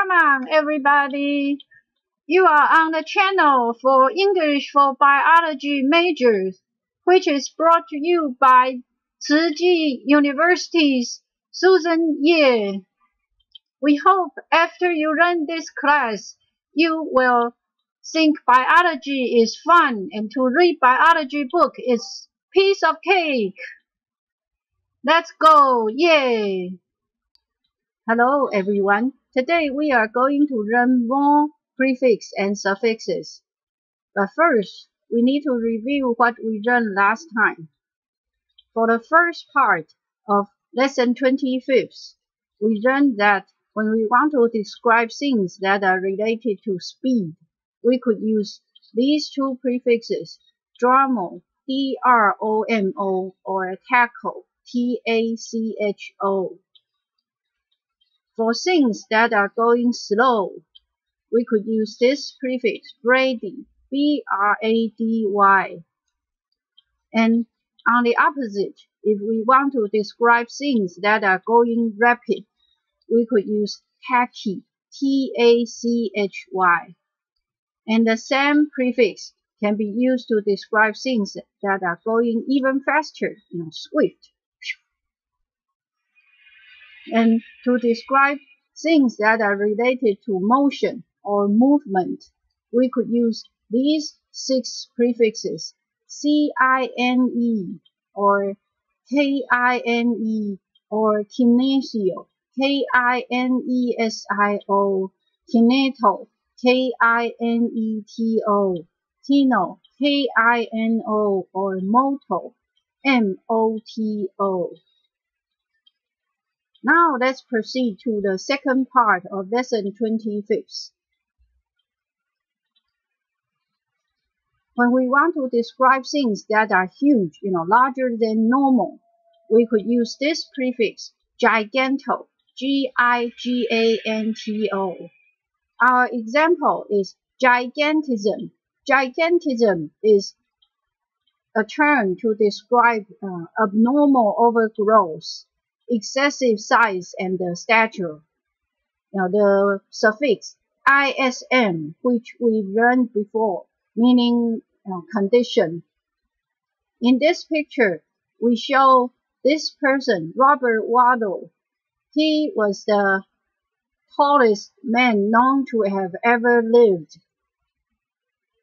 Come on, everybody. You are on the channel for English for Biology majors, which is brought to you by Tzu Chi University's Susan Ye. We hope after you learn this class, you will think biology is fun and to read biology book is piece of cake. Let's go, yay! Hello everyone. Today we are going to learn more prefixes and suffixes. But first, we need to review what we learned last time. For the first part of lesson 25, we learned that when we want to describe things that are related to speed, we could use these two prefixes, dromo, D-R-O-M-O, or tacho, T-A-C-H-O. For things that are going slow, we could use this prefix, brady, B-R-A-D-Y. And on the opposite, if we want to describe things that are going rapid, we could use tachy, T-A-C-H-Y. And the same prefix can be used to describe things that are going even faster, swift. And to describe things that are related to motion or movement, we could use these 6 prefixes, C-I-N-E or K-I-N-E or kinesio, K-I-N-E-S-I-O, kineto, K-I-N-E-T-O, kino, K-I-N-O, or moto, M-O-T-O. Now let's proceed to the second part of lesson 25. When we want to describe things that are huge, larger than normal, we could use this prefix, giganto, G-I-G-A-N-T-O. Our example is gigantism. Gigantism is a term to describe abnormal overgrowth, excessive size and stature. The suffix ism, which we learned before, meaning condition. In this picture, we show this person, Robert Waddell. He was the tallest man known to have ever lived.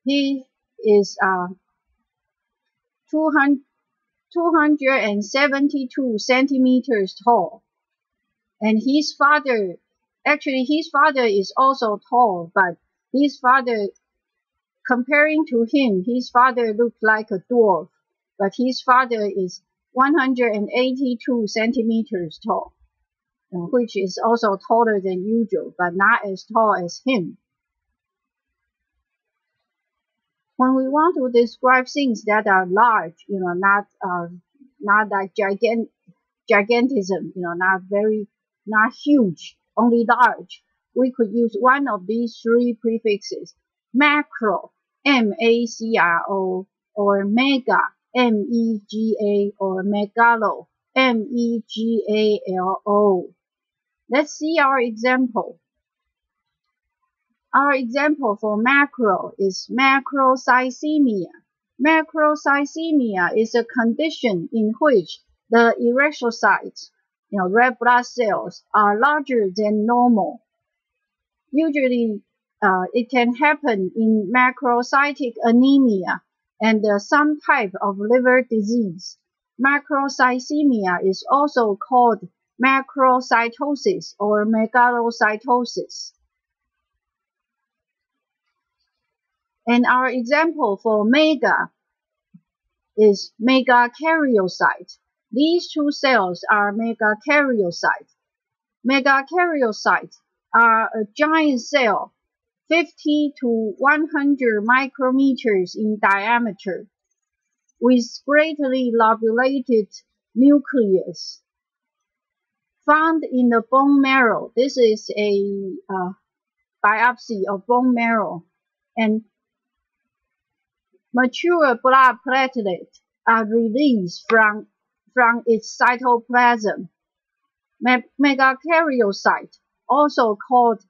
He is 272 centimeters tall. And his father is also tall, but his father, comparing to him, his father looked like a dwarf, but his father is 182 centimeters tall, which is also taller than usual, but not as tall as him. When we want to describe things that are large, not like gigantism, not huge, only large, we could use one of these 3 prefixes, macro, M-A-C-R-O, or mega, M-E-G-A, or megalo, M-E-G-A-L-O. Let's see our example. Our example for macro is macrocythemia. Macrocythemia is a condition in which the erythrocytes, red blood cells, are larger than normal. Usually, it can happen in macrocytic anemia and some type of liver disease. Macrocythemia is also called macrocytosis or megalocytosis. And our example for mega is megakaryocyte. These 2 cells are megakaryocytes. Megakaryocytes are a giant cell, 50 to 100 micrometers in diameter, with greatly lobulated nucleus. Found in the bone marrow. This is a biopsy of bone marrow. And mature blood platelets are released from its cytoplasm. Megakaryocyte, also called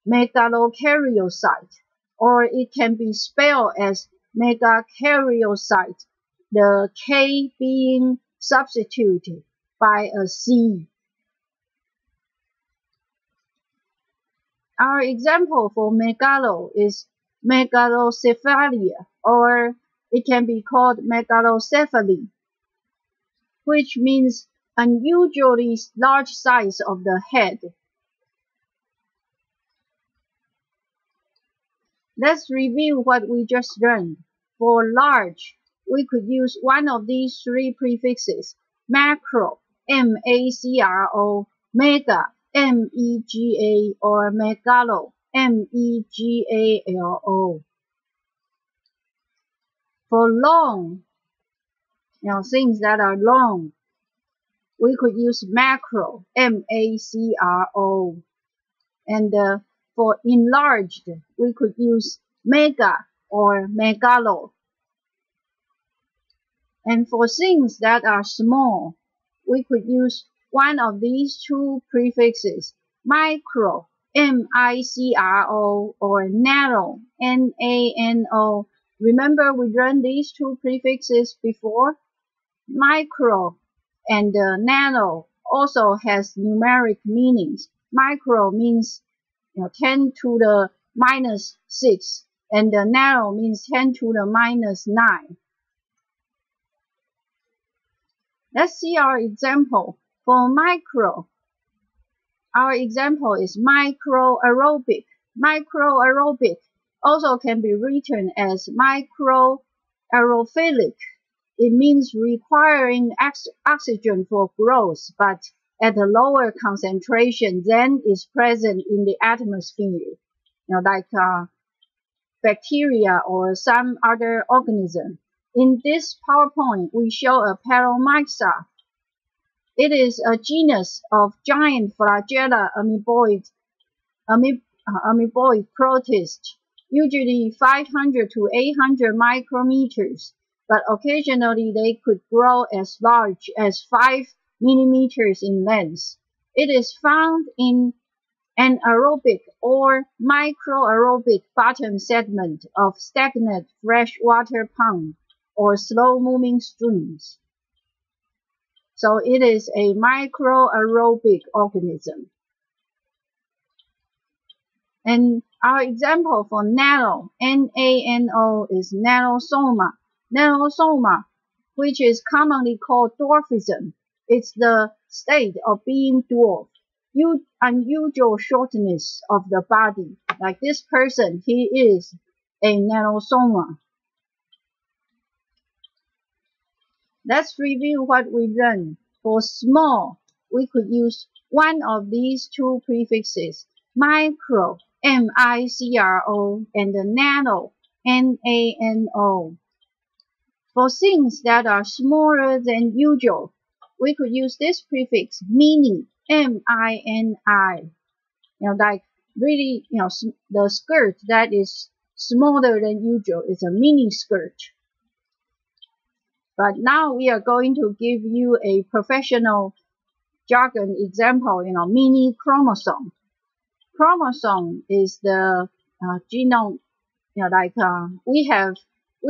megalokaryocyte, or it can be spelled as megakaryocyte, the K being substituted by a C. Our example for megalo is megalocephalia, or it can be called megalocephaly, which means unusually large size of the head. Let's review what we just learned. For large, we could use one of these three prefixes: macro, M-A-C-R-O, mega, M-E-G-A, or megalo, M-E-G-A-L-O. For long, things that are long, we could use macro, M-A-C-R-O. And for enlarged, we could use mega or megalo. And for things that are small, we could use one of these two prefixes: micro, M-I-C-R-O, or nano, N-A-N-O. Remember we learned these two prefixes before? Micro and nano also has numeric meanings. Micro means 10 to the minus 6, and the nano means 10 to the minus 9. Let's see our example. For micro, our example is microaerobic. Microaerobic also can be written as microaerophilic. It means requiring oxygen for growth, but at a lower concentration than is present in the atmosphere, like bacteria or some other organism. In this PowerPoint, we show a Pelomyxa. It is a genus of giant flagella amoeboid protists, usually 500 to 800 micrometers, but occasionally they could grow as large as 5 millimeters in length. It is found in anaerobic or microaerobic bottom segment of stagnant freshwater pond or slow-moving streams. So it is a microaerobic organism. And our example for nano, N-A-N-O, is nanosoma. Nanosoma, which is commonly called dwarfism. It's the state of being dwarf. Unusual shortness of the body. Like this person, he is a nanosoma. Let's review what we learned. For small, we could use one of these two prefixes: micro, M-I-C-R-O, and nano, N-A-N-O. For things that are smaller than usual, we could use this prefix: mini, M-I-N-I. Like really, the skirt that is smaller than usual is a mini skirt. But now we are going to give you a professional jargon example, mini chromosome. Chromosome is the genome, we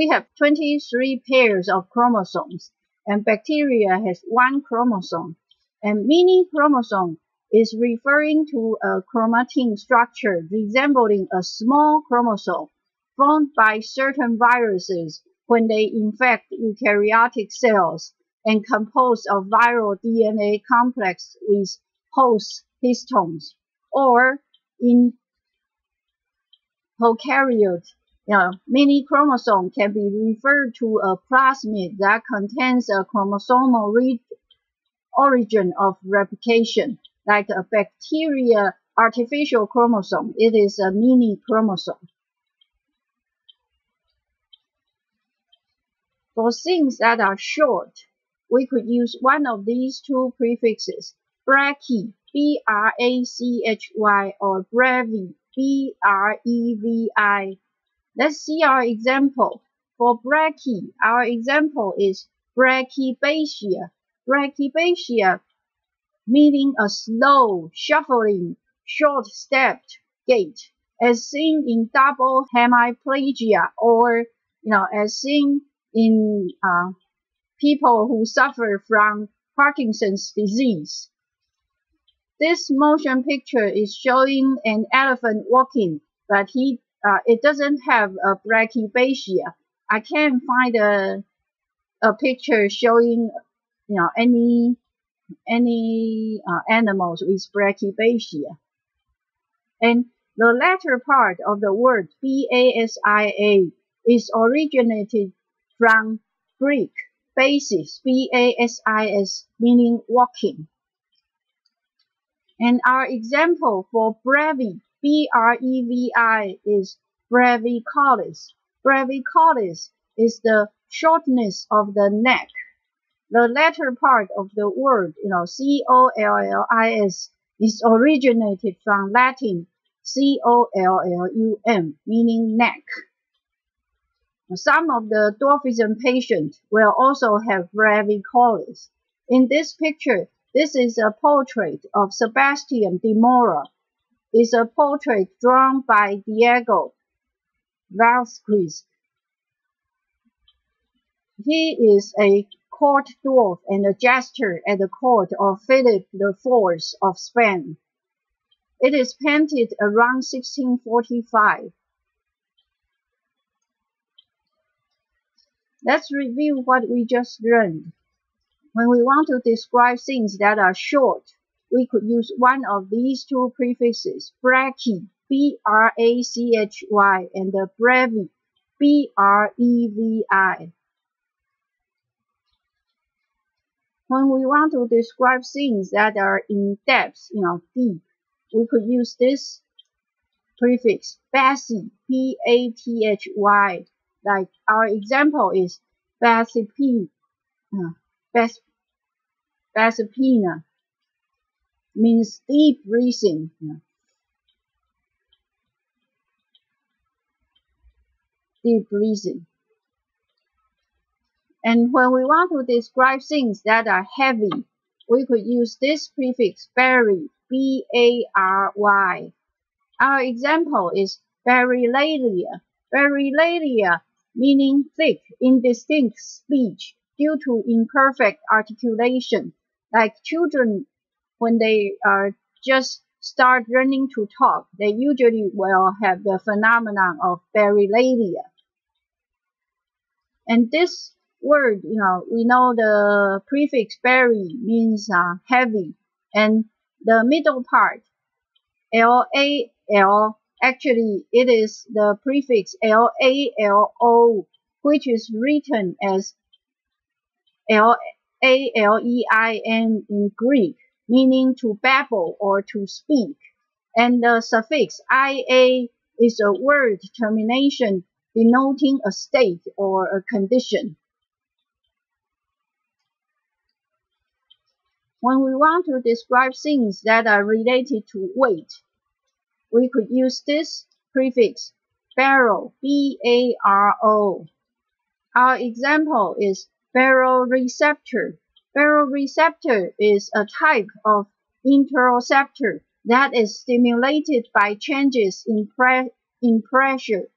have 23 pairs of chromosomes, and bacteria has 1 chromosome. And mini chromosome is referring to a chromatin structure resembling a small chromosome formed by certain viruses when they infect eukaryotic cells and composed of viral DNA complex with host histones. Or in prokaryote, mini chromosome can be referred to a plasmid that contains a chromosomal origin of replication. Like a bacteria artificial chromosome, it is a mini chromosome. For things that are short, we could use one of these two prefixes: brachy, B-R-A-C-H-Y, or brevi, B-R-E-V-I. Let's see our example. For brachy, our example is brachybacia. Brachybacia, meaning a slow, shuffling, short-stepped gait, as seen in double hemiplegia, or as seen in people who suffer from Parkinson's disease. This motion picture is showing an elephant walking, but it doesn't have a brachyphagia. I can't find a picture showing any animals with brachyphagia. And the latter part of the word basia is originated from Greek basis, basis, meaning walking. And our example for brevi, brevi, is brevicollis. Brevicollis is the shortness of the neck. The latter part of the word, collis, is originated from Latin collum, meaning neck. Some of the dwarfism patients will also have brevicollis. In this picture, this is a portrait of Sebastian de Mora. It's a portrait drawn by Diego Velázquez. He is a court dwarf and a jester at the court of Philip IV of Spain. It is painted around 1645. Let's review what we just learned. When we want to describe things that are short, we could use one of these two prefixes, brachy, B-R-A-C-H-Y, and the brevi, B-R-E-V-I. When we want to describe things that are in depth, deep, we could use this prefix, bathy, P-A-T-H-Y. Like our example is Bathipina, means deep breathing. Deep breathing. And when we want to describe things that are heavy, we could use this prefix, bary, B-A-R-Y. Our example is barilalia. Barilalia meaning thick, indistinct speech due to imperfect articulation. Like children, when they just start learning to talk, they usually will have the phenomenon of barilalia. And this word, we know the prefix bary means heavy, and the middle part, L-A-L, actually it is the prefix L-A-L-O, which is written as L-A-L-E-I-N in Greek, meaning to babble or to speak. And the suffix I-A is a word termination denoting a state or a condition. When we want to describe things that are related to weight, we could use this prefix, baro, B-A-R-O. Our example is baroreceptor. Baroreceptor is a type of interoceptor that is stimulated by changes in pressure,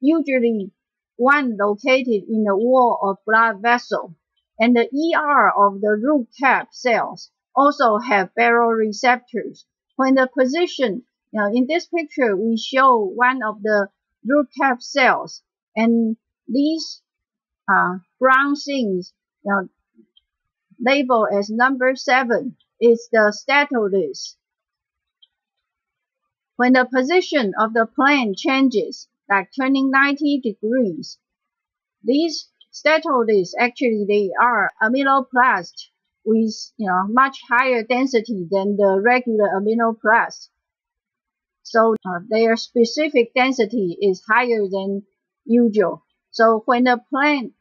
usually one located in the wall of blood vessel. And the ER of the root cap cells also have baroreceptors. When the position, in this picture, we show one of the root cap cells, and these brown things, labeled as number 7, is the statolith. When the position of the plane changes, like turning 90 degrees, these statoliths, actually they are amyloplasts with much higher density than the regular amyloplasts. So their specific density is higher than usual. So when plane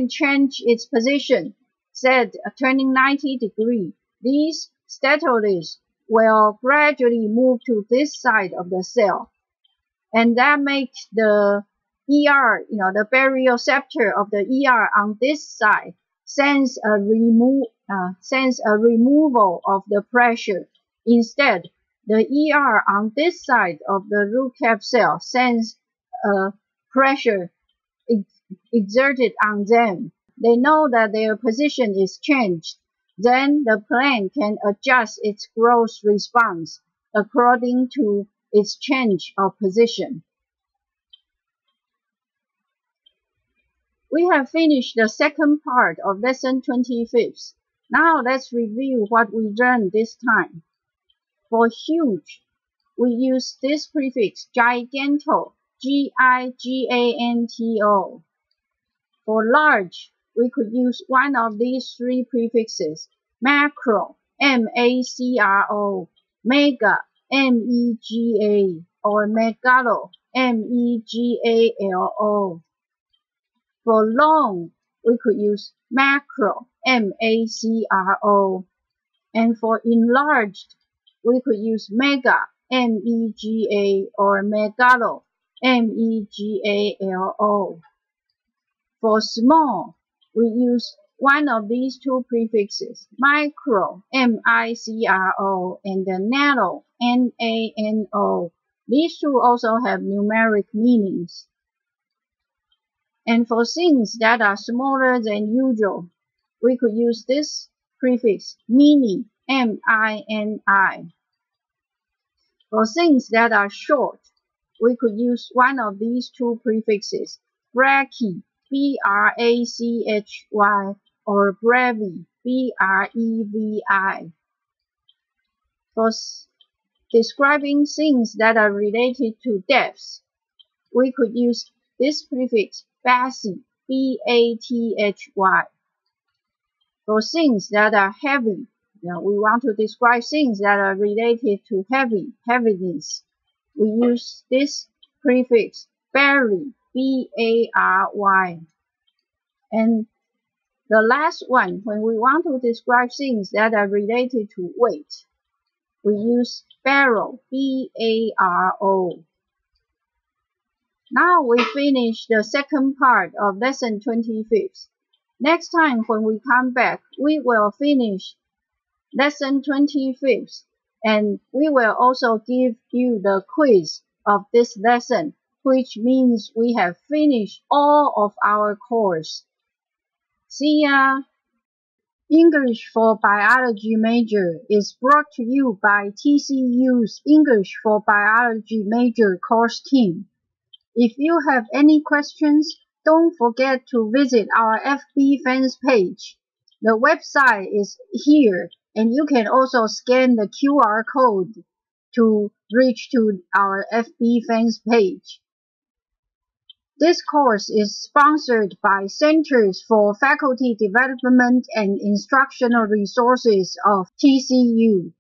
change its position, said turning 90 degrees, these statoliths will gradually move to this side of the cell, and that makes the ER, the baroreceptor of the ER on this side sense a removal of the pressure. Instead, The ER on this side of the root cap cell sends a pressure exerted on them. They know that their position is changed. Then the plant can adjust its growth response according to its change of position. We have finished the second part of lesson 25. Now let's review what we learned this time. For huge, we use this prefix giganto, G-I-G-A-N-T-O. For large, we could use one of these three prefixes, macro, M-A-C-R-O, mega, M-E-G-A, or megalo, M-E-G-A-L-O. For long, we could use macro, M-A-C-R-O. And for enlarged, we could use mega, M-E-G-A, or megalo, M-E-G-A-L-O. For small, we use one of these two prefixes, micro, M-I-C-R-O, and the nano, N-A-N-O. These two also have numeric meanings. And for things that are smaller than usual, we could use this prefix, mini, M-I-N-I. For things that are short, we could use one of these two prefixes, brachy, B-R-A-C-H-Y, or brevi, B-R-E-V-I. For describing things that are related to depth, we could use this prefix, bathy, B-A-T-H-Y. For things that are heavy, we want to describe things that are related to heaviness. We use this prefix, bary, B-A-R-Y. And the last one, when we want to describe things that are related to weight, we use baro, B-A-R-O. Now we finish the second part of lesson 25. Next time when we come back, we will finish lesson 25, and we will also give you the quiz of this lesson, which means we have finished all of our course. See ya! English for Biology Major is brought to you by TCU's English for Biology Major course team. If you have any questions, don't forget to visit our FB fans page. The website is here, and you can also scan the QR code to reach to our FB fans page. This course is sponsored by Centers for Faculty Development and Instructional Resources of TCU.